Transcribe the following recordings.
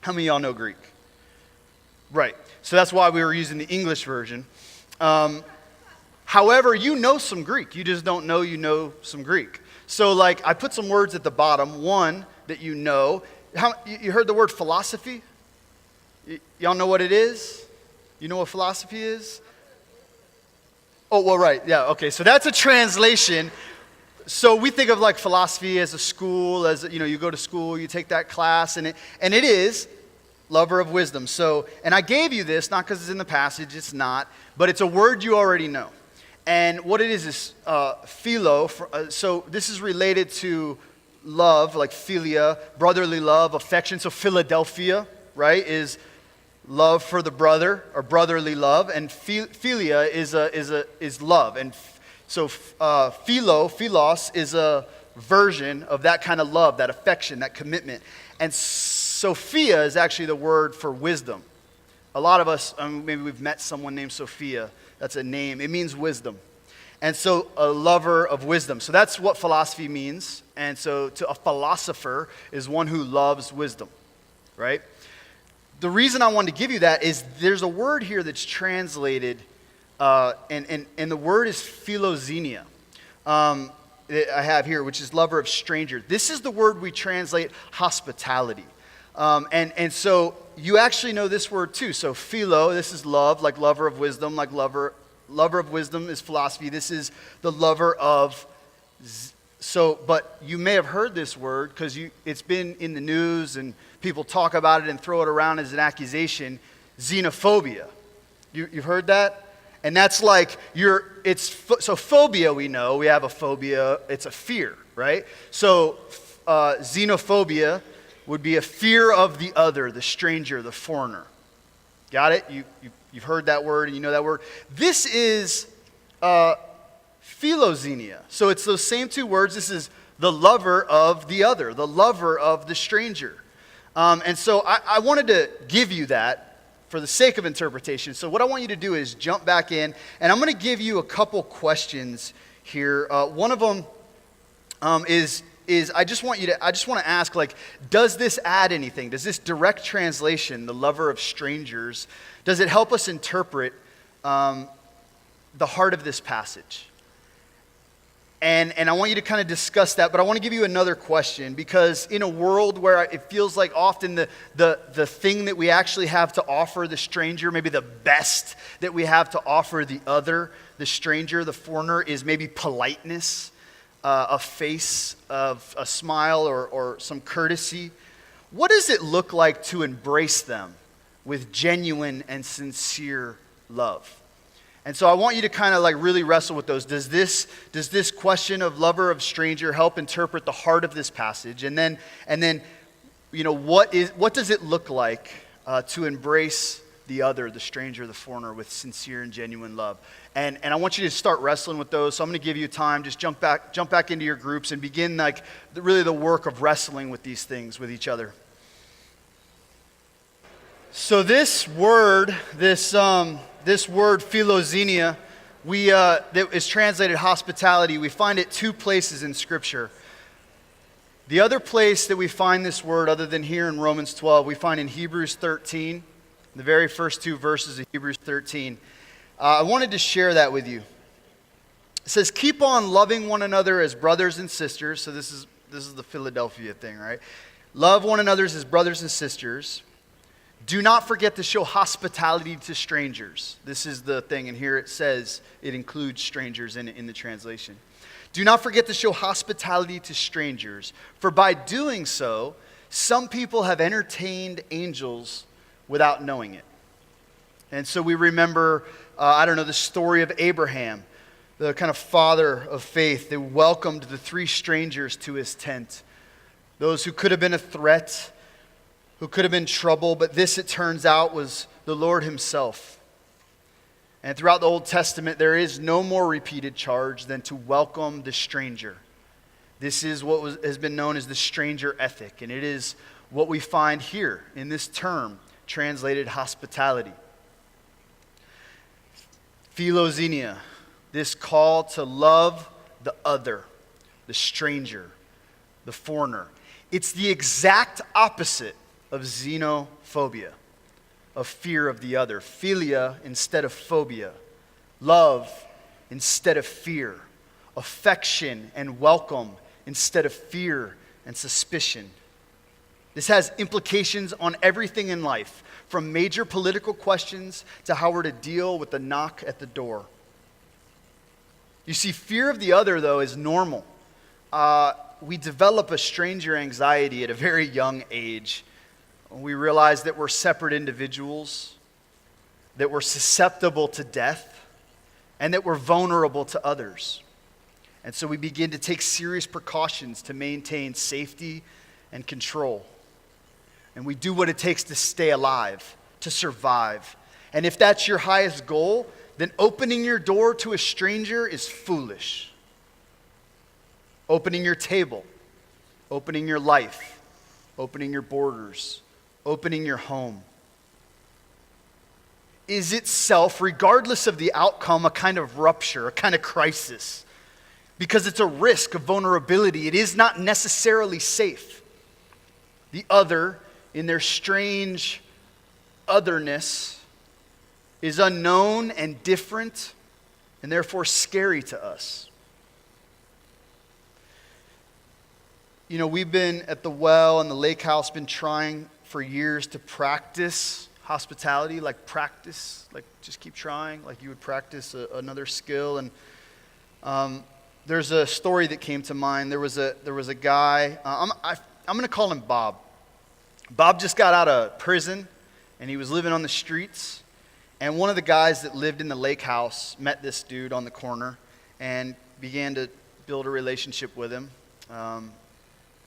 How many of y'all know Greek? Right. So that's why we were using the English version. However, you know some Greek. You just don't know you know some Greek. So like I put some words at the bottom. One that you know. You heard the word philosophy? Y'all know what it is? You know what philosophy is? Oh, well, right. Yeah, okay. So that's a translation. So we think of like philosophy as a school, as you go to school, you take that class, and it is lover of wisdom. So, and I gave you this not because it's in the passage, it's not, but it's a word you already know. And what it is philo. So this is related to love, like philia, brotherly love, affection. So Philadelphia, right, is love for the brother or brotherly love, and philia is love. And so philos is a version of that kind of love, that affection, that commitment. And Sophia is actually the word for wisdom. A lot of us, maybe we've met someone named Sophia. That's a name. It means wisdom. And so a lover of wisdom. So that's what philosophy means. And so to a philosopher is one who loves wisdom, right? The reason I wanted to give you that is there's a word here that's translated, and the word is philoxenia. I have here, which is lover of stranger. This is the word we translate hospitality. And so you actually know this word too. So philo, this is love, like lover of wisdom, like lover of wisdom is philosophy. This is the lover of, but you may have heard this word because it's been in the news and people talk about it and throw it around as an accusation, xenophobia. You've heard that? And that's like, so phobia we know, we have a phobia, it's a fear, right? So xenophobia would be a fear of the other, the stranger, the foreigner. Got it? You've heard that word and you know that word. This is philoxenia. So it's those same two words. This is the lover of the other, the lover of the stranger. And so I wanted to give you that for the sake of interpretation. So what I want you to do is jump back in, and I'm going to give you a couple questions here. One of them is I just want to ask, like, does this add anything? Does this direct translation, the lover of strangers, does it help us interpret the heart of this passage? And I want you to kind of discuss that, but I want to give you another question, because in a world where it feels like often the thing that we actually have to offer the stranger, maybe the best that we have to offer the other, the stranger, the foreigner, is maybe politeness, a face, of a smile, or some courtesy. What does it look like to embrace them with genuine and sincere love? And so I want you to kind of like really wrestle with those. Does this question of lover of stranger help interpret the heart of this passage? And then what does it look like to embrace the other, the stranger, the foreigner, with sincere and genuine love? And I want you to start wrestling with those. So I'm going to give you time. Just jump back into your groups and begin like really the work of wrestling with these things with each other. So this word, this word philoxenia, that is translated hospitality, we find it two places in Scripture. The other place that we find this word, other than here in Romans 12, we find in Hebrews 13, the very first two verses of Hebrews 13. I wanted to share that with you. It says, keep on loving one another as brothers and sisters. So this is the Philadelphia thing, right? Love one another as brothers and sisters. Do not forget to show hospitality to strangers. This is the thing, and here it says it includes strangers in the translation. Do not forget to show hospitality to strangers, for by doing so, some people have entertained angels without knowing it. And so we remember, the story of Abraham, the kind of father of faith, that welcomed the three strangers to his tent. Those who could have been a threat, who could have been trouble, but this, it turns out, was the Lord himself. And throughout the Old Testament, there is no more repeated charge than to welcome the stranger. This is what has been known as the stranger ethic, and it is what we find here in this term, translated hospitality. Philoxenia, this call to love the other, the stranger, the foreigner. It's the exact opposite of xenophobia, of fear of the other. Philia instead of phobia. Love instead of fear. Affection and welcome instead of fear and suspicion. This has implications on everything in life, from major political questions to how we're to deal with the knock at the door. You see, fear of the other, though, is normal. We develop a stranger anxiety at a very young age. We realize that we're separate individuals, that we're susceptible to death, and that we're vulnerable to others. And so we begin to take serious precautions to maintain safety and control. And we do what it takes to stay alive, to survive. And if that's your highest goal, then opening your door to a stranger is foolish. Opening your table, opening your life, opening your borders, opening your home is itself, regardless of the outcome, a kind of rupture, a kind of crisis. Because it's a risk of vulnerability. It is not necessarily safe. The other, in their strange otherness, is unknown and different, and therefore scary to us. You know, we've been at the Well and the Lake House, been trying for years to practice hospitality, like just keep trying, like you would practice another skill. And there's a story that came to mind. There was a guy, I'm going to call him Bob. Bob just got out of prison, and he was living on the streets. And one of the guys that lived in the lake house met this dude on the corner and began to build a relationship with him.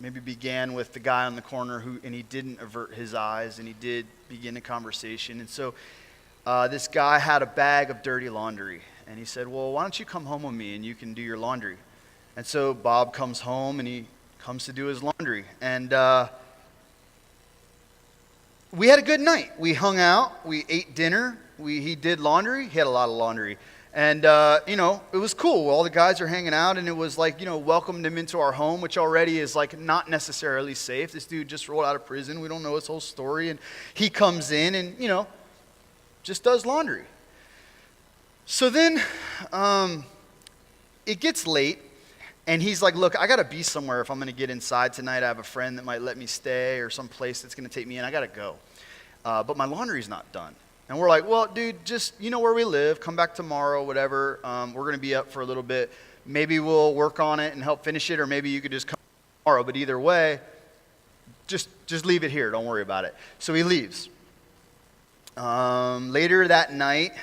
Maybe began with the guy on the corner and he didn't avert his eyes, and he did begin a conversation. And so this guy had a bag of dirty laundry, and he said, well, why don't you come home with me and you can do your laundry? And so Bob comes home, and he comes to do his laundry. And we had a good night. We hung out, we ate dinner, he did laundry. He had a lot of laundry. And, it was cool. All the guys are hanging out, and it was like, welcomed him into our home, which already is like not necessarily safe. This dude just rolled out of prison. We don't know his whole story. And he comes in and, just does laundry. So then it gets late, and he's like, look, I got to be somewhere if I'm going to get inside tonight. I have a friend that might let me stay, or some place that's going to take me in. I got to go. But my laundry's not done. And we're like, well, dude, just, where we live. Come back tomorrow, whatever. We're going to be up for a little bit. Maybe we'll work on it and help finish it, or maybe you could just come tomorrow. But either way, just leave it here. Don't worry about it. So he leaves. Later that night,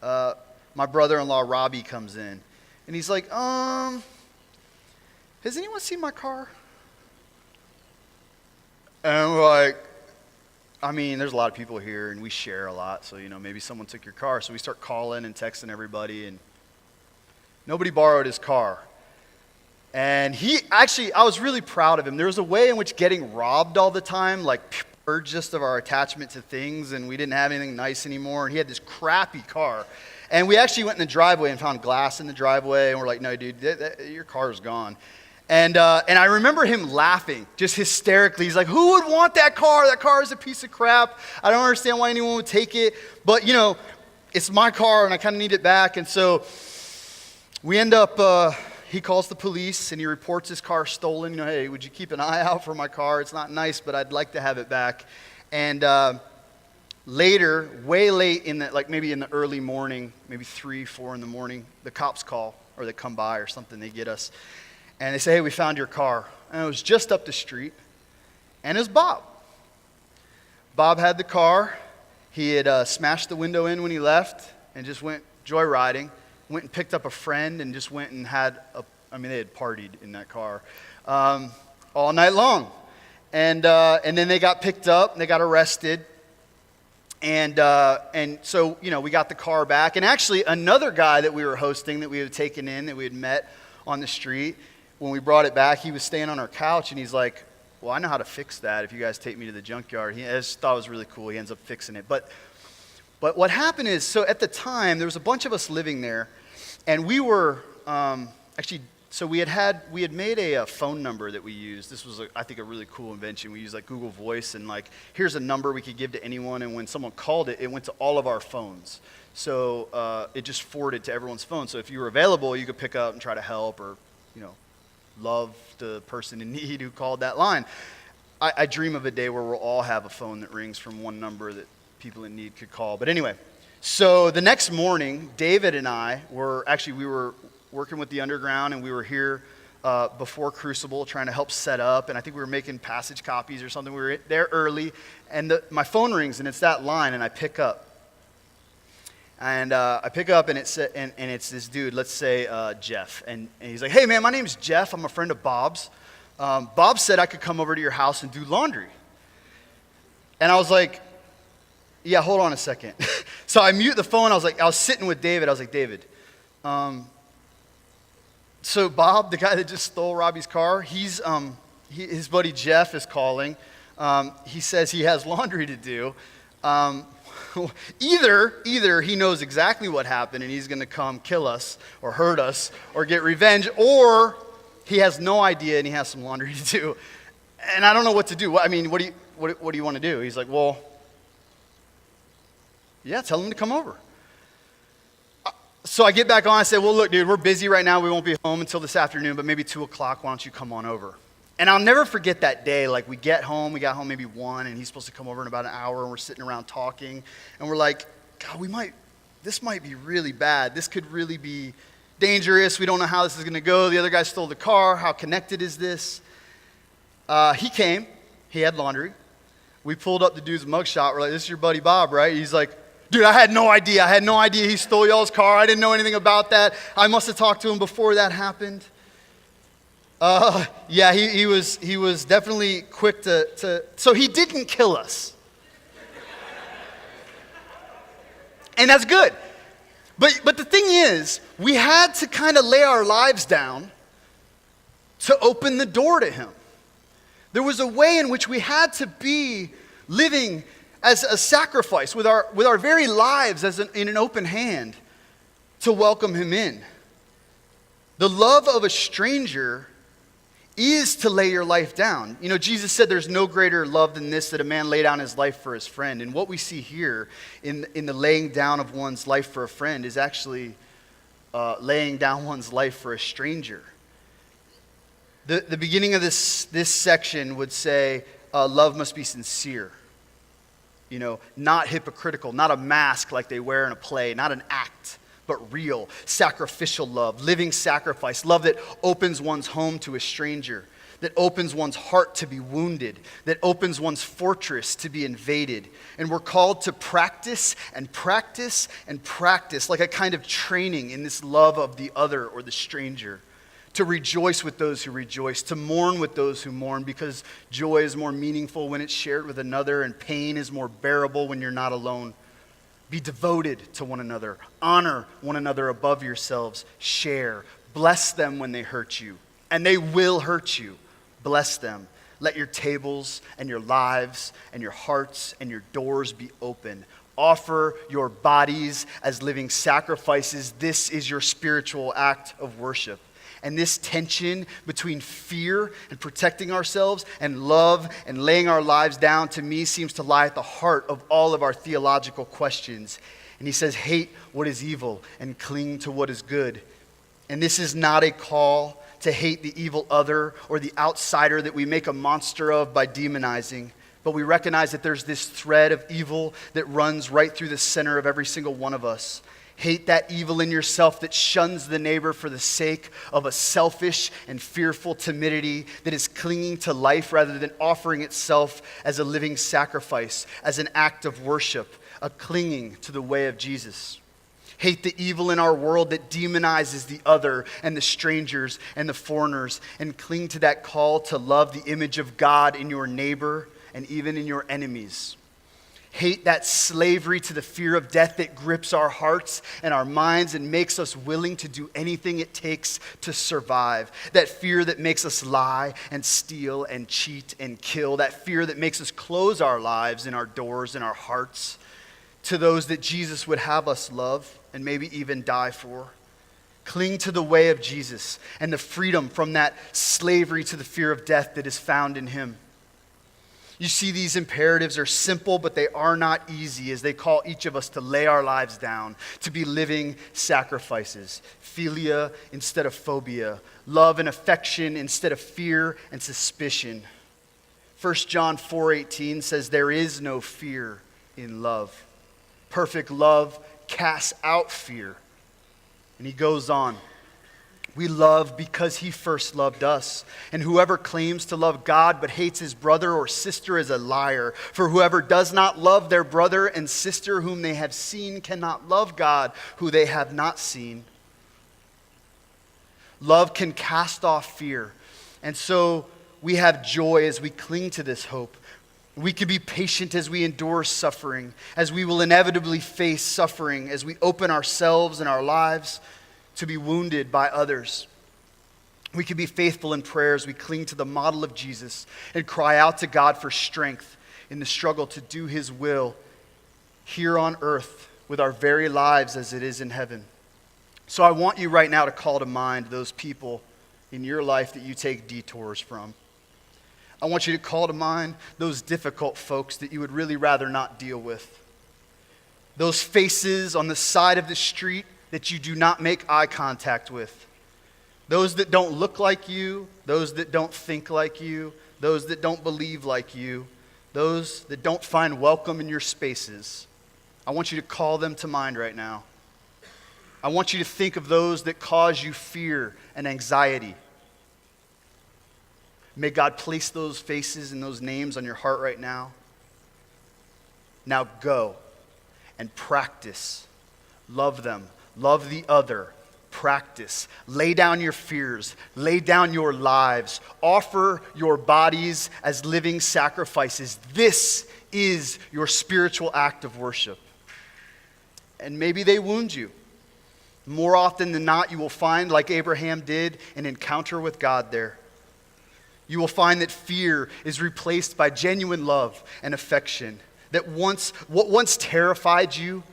my brother-in-law, Robbie, comes in. And he's like, has anyone seen my car? And we're like, there's a lot of people here, and we share a lot, so, maybe someone took your car. So we start calling and texting everybody, and nobody borrowed his car. And I was really proud of him. There was a way in which getting robbed all the time, like, purged just of our attachment to things, and we didn't have anything nice anymore, and he had this crappy car. And we actually went in the driveway and found glass in the driveway, and we're like, no, dude, your car's gone. And I remember him laughing, just hysterically. He's like, who would want that car? That car is a piece of crap. I don't understand why anyone would take it. But, it's my car, and I kind of need it back. And so we end up, he calls the police, and he reports his car stolen. Hey, would you keep an eye out for my car? It's not nice, but I'd like to have it back. And later, way late maybe in the early morning, maybe 3, 4 in the morning, the cops call, or they come by or something, they get us. And they say, hey, we found your car. And it was just up the street. And it was Bob. Bob had the car. He had smashed the window in when he left and just went joyriding. Went and picked up a friend and just went and they had partied in that car all night long. And then they got picked up and they got arrested. And so, we got the car back. And actually, another guy that we were hosting, that we had taken in, that we had met on the street, when we brought it back, he was staying on our couch, and he's like, well, I know how to fix that if you guys take me to the junkyard. I just thought it was really cool. He ends up fixing it. But what happened is, so at the time, there was a bunch of us living there, and we were actually So we had made a phone number that we used. This was, I think, a really cool invention. We used like Google Voice, and like, here's a number we could give to anyone, and when someone called it, it went to all of our phones. So it just forwarded to everyone's phone. So if you were available, you could pick up and try to help, or love the person in need who called that line. I dream of a day where we'll all have a phone that rings from one number that people in need could call. But anyway, so the next morning, David and I we were working with the underground, and we were here before Crucible trying to help set up, and I think we were making passage copies or something. We were there early, and my phone rings, and it's that line, and I pick up. And I pick up, and it's this dude, let's say Jeff. And he's like, hey, man, my name's Jeff. I'm a friend of Bob's. Bob said I could come over to your house and do laundry. And I was like, yeah, hold on a second. So I mute the phone. I was sitting with David. I was like, David, so Bob, the guy that just stole Robbie's car, his buddy Jeff is calling. He says he has laundry to do. Either he knows exactly what happened and he's going to come kill us or hurt us or get revenge, or he has no idea and he has some laundry to do. And I don't know what to do. I mean, what do you want to do? He's like, well, yeah, tell him to come over. So I get back on. I say, well, look, dude, we're busy right now. We won't be home until this afternoon, but maybe 2 o'clock. Why don't you come on over? And I'll never forget that day. Like, we got home maybe 1, and he's supposed to come over in about an hour, and we're sitting around talking, and we're like, God, this might be really bad. This could really be dangerous. We don't know how this is going to go. The other guy stole the car. How connected is this? He came. He had laundry. We pulled up the dude's mugshot. We're like, this is your buddy Bob, right? He's like, dude, I had no idea. He stole y'all's car. I didn't know anything about that. I must have talked to him before that happened. Yeah, he was definitely quick to so he didn't kill us. And that's good. But the thing is, we had to kind of lay our lives down to open the door to him. There was a way in which we had to be living as a sacrifice with our very lives in an open hand to welcome him in. The love of a stranger is to lay your life down. Jesus said there's no greater love than this, that a man lay down his life for his friend. And what we see here in the laying down of one's life for a friend is actually laying down one's life for a stranger. The beginning of this section would say love must be sincere. Not hypocritical, not a mask like they wear in a play, not an act, but real, sacrificial love, living sacrifice, love that opens one's home to a stranger, that opens one's heart to be wounded, that opens one's fortress to be invaded. And we're called to practice and practice and practice, like a kind of training in this love of the other or the stranger, to rejoice with those who rejoice, to mourn with those who mourn, because joy is more meaningful when it's shared with another, and pain is more bearable when you're not alone. Be devoted to one another. Honor one another above yourselves. Share. Bless them when they hurt you. And they will hurt you. Bless them. Let your tables and your lives and your hearts and your doors be open. Offer your bodies as living sacrifices. This is your spiritual act of worship. And this tension between fear and protecting ourselves and love and laying our lives down, to me, seems to lie at the heart of all of our theological questions. And he says, hate what is evil and cling to what is good. And this is not a call to hate the evil other or the outsider that we make a monster of by demonizing. But we recognize that there's this thread of evil that runs right through the center of every single one of us. Hate that evil in yourself that shuns the neighbor for the sake of a selfish and fearful timidity that is clinging to life rather than offering itself as a living sacrifice, as an act of worship, a clinging to the way of Jesus. Hate the evil in our world that demonizes the other and the strangers and the foreigners, and cling to that call to love the image of God in your neighbor and even in your enemies. Hate that slavery to the fear of death that grips our hearts and our minds and makes us willing to do anything it takes to survive. That fear that makes us lie and steal and cheat and kill. That fear that makes us close our lives and our doors and our hearts to those that Jesus would have us love and maybe even die for. Cling to the way of Jesus and the freedom from that slavery to the fear of death that is found in him. You see, these imperatives are simple, but they are not easy, as they call each of us to lay our lives down, to be living sacrifices. Philia instead of phobia. Love and affection instead of fear and suspicion. 1 John 4:18 says, there is no fear in love. Perfect love casts out fear. And he goes on. We love because he first loved us. And whoever claims to love God but hates his brother or sister is a liar. For whoever does not love their brother and sister whom they have seen cannot love God who they have not seen. Love can cast off fear. And so we have joy as we cling to this hope. We can be patient as we endure suffering, as we will inevitably face suffering, as we open ourselves and our lives to be wounded by others. We can be faithful in prayer as we cling to the model of Jesus and cry out to God for strength in the struggle to do his will here on earth with our very lives as it is in heaven. So I want you right now to call to mind those people in your life that you take detours from. I want you to call to mind those difficult folks that you would really rather not deal with. Those faces on the side of the street that you do not make eye contact with. Those that don't look like you, those that don't think like you, those that don't believe like you, those that don't find welcome in your spaces. I want you to call them to mind right now. I want you to think of those that cause you fear and anxiety. May God place those faces and those names on your heart right now. Now go and practice. Love them. Love the other. Practice. Lay down your fears. Lay down your lives. Offer your bodies as living sacrifices. This is your spiritual act of worship. And maybe they wound you. More often than not, you will find, like Abraham did, an encounter with God there. You will find that fear is replaced by genuine love and affection. That what once terrified you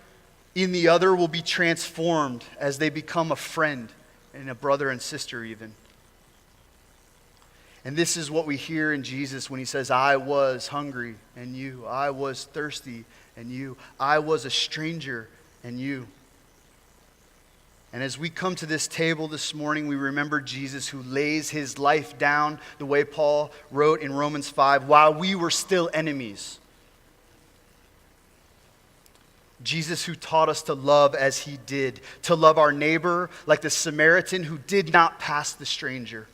in the other will be transformed as they become a friend and a brother and sister even. And this is what we hear in Jesus when he says, I was hungry and you. I was thirsty and you. I was a stranger and you. And as we come to this table this morning, we remember Jesus who lays his life down the way Paul wrote in Romans 5, while we were still enemies. Jesus who taught us to love as he did, to love our neighbor like the Samaritan who did not pass the stranger,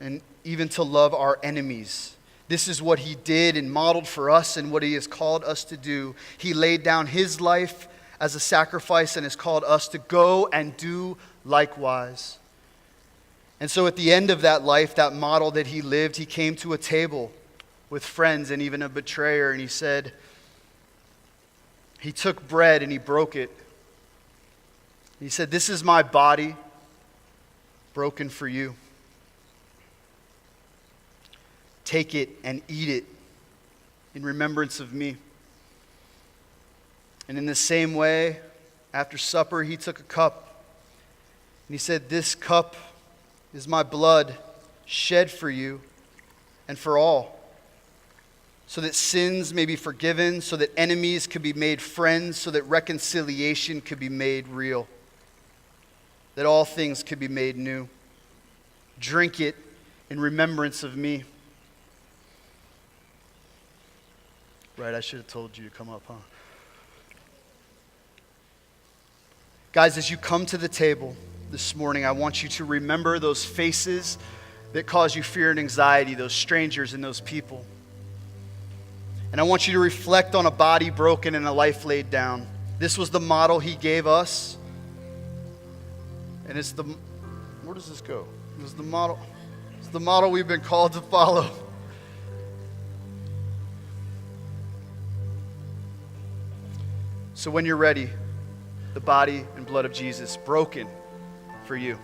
and even to love our enemies. This is what he did and modeled for us and what he has called us to do. He laid down his life as a sacrifice and has called us to go and do likewise. And so at the end of that life, that model that he lived, he came to a table with friends and even a betrayer, and he said, he took bread and he broke it. He said, this is my body broken for you. Take it and eat it in remembrance of me. And in the same way, after supper, he took a cup. And he said, this cup is my blood shed for you and for all, so that sins may be forgiven, so that enemies could be made friends, so that reconciliation could be made real, that all things could be made new. Drink it in remembrance of me. Right, I should have told you to come up, huh? Guys, as you come to the table this morning, I want you to remember those faces that cause you fear and anxiety, those strangers and those people. And I want you to reflect on a body broken and a life laid down. This was the model he gave us. And it's the, where does this go? This is the model. It's the model we've been called to follow. So when you're ready, the body and blood of Jesus broken for you.